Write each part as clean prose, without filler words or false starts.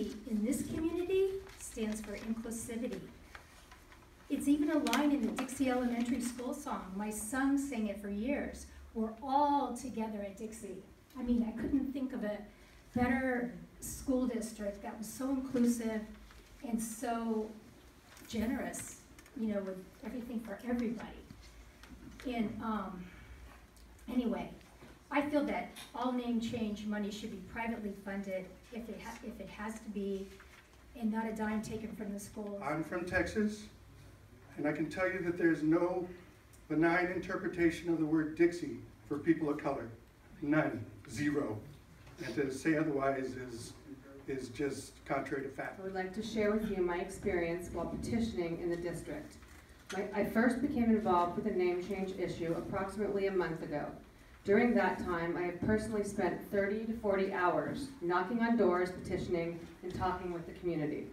D in this community stands for inclusivity. It's even a line in the Dixie Elementary School song. My son sang it for years. We're all together at Dixie. I mean, I couldn't think of a better school district that was so inclusive and so generous, you know, with everything for everybody. And anyway, I feel that all name change money should be privately funded if it has to be, and not a dime taken from the schools. I'm from Texas, and I can tell you that there's no benign interpretation of the word Dixie for people of color. None. Zero. And to say otherwise is just contrary to fact. I would like to share with you my experience while petitioning in the district. I first became involved with the name change issue approximately a month ago. During that time, I have personally spent 30 to 40 hours knocking on doors, petitioning, and talking with the community.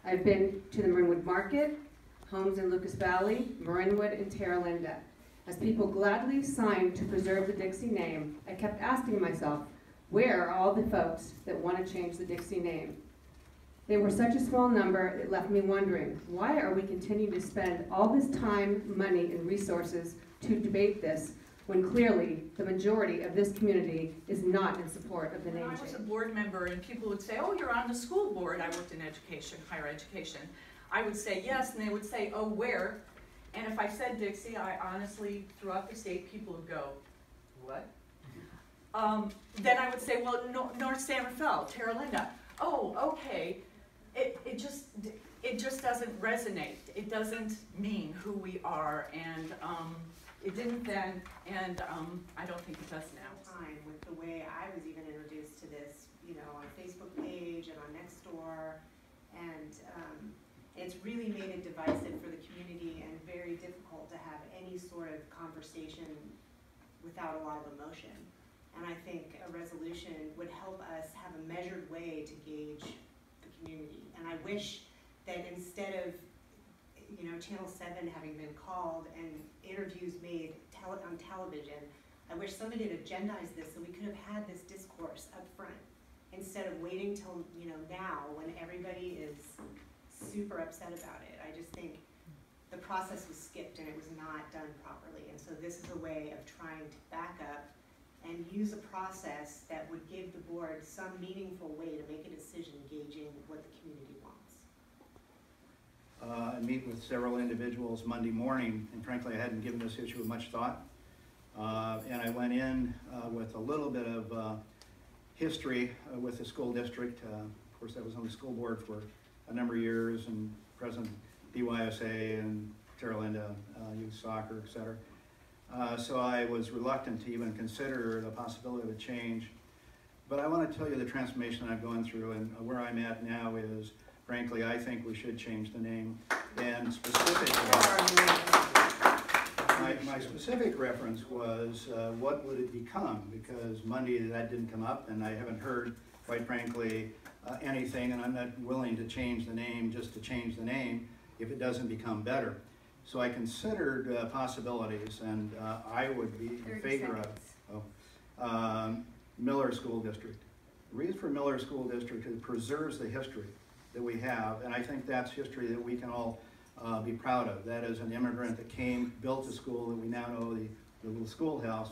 I've been to the Marinwood Market, homes in Lucas Valley, Marinwood, and Terra Linda. As people gladly signed to preserve the Dixie name, I kept asking myself, where are all the folks that want to change the Dixie name? They were such a small number, it left me wondering, why are we continuing to spend all this time, money, and resources to debate this when clearly the majority of this community is not in support of the name change? I was a board member and people would say, oh, you're on the school board. I worked in education, higher education. I would say yes, and they would say, oh, where? And if I said Dixie, I honestly, throughout the state, people would go, what? Then I would say, well, North San Rafael, Terra Linda. Oh, okay. It just doesn't resonate. It doesn't mean who we are, and it didn't then, and I don't think it does now. Time with the way I was even introduced to this, you know, on a Facebook page and on Nextdoor, and it's really made it divisive for the community and very difficult to have any sort of conversation without a lot of emotion. And I think a resolution would help us have a measured way to gauge the community. And I wish that instead of, you know, Channel 7 having been called and interviews made on television, I wish somebody had agendized this so we could have had this discourse up front instead of waiting till, you know, now when everybody is super upset about it. I just think the process was skipped and it was not done properly. And so this is a way of trying to back up and use a process that would give the board some meaningful way to make a decision gauging what the community wants. I meet with several individuals Monday morning, and frankly I hadn't given this issue much thought. And I went in with a little bit of history with the school district. Of course, I was on the school board for a number of years, and president BYSA and Terra Linda youth soccer, etc. So I was reluctant to even consider the possibility of a change. But I want to tell you the transformation I've gone through, and where I'm at now is, frankly, I think we should change the name. And specifically, my specific reference was what would it become? Because Monday that didn't come up, and I haven't heard, quite frankly, anything, and I'm not willing to change the name just to change the name if it doesn't become better. So I considered possibilities, and I would be in favor of Miller School District. The reason for Miller School District is it preserves the history that we have, and I think that's history that we can all be proud of. That is an immigrant that came, built a school that we now know, the little schoolhouse,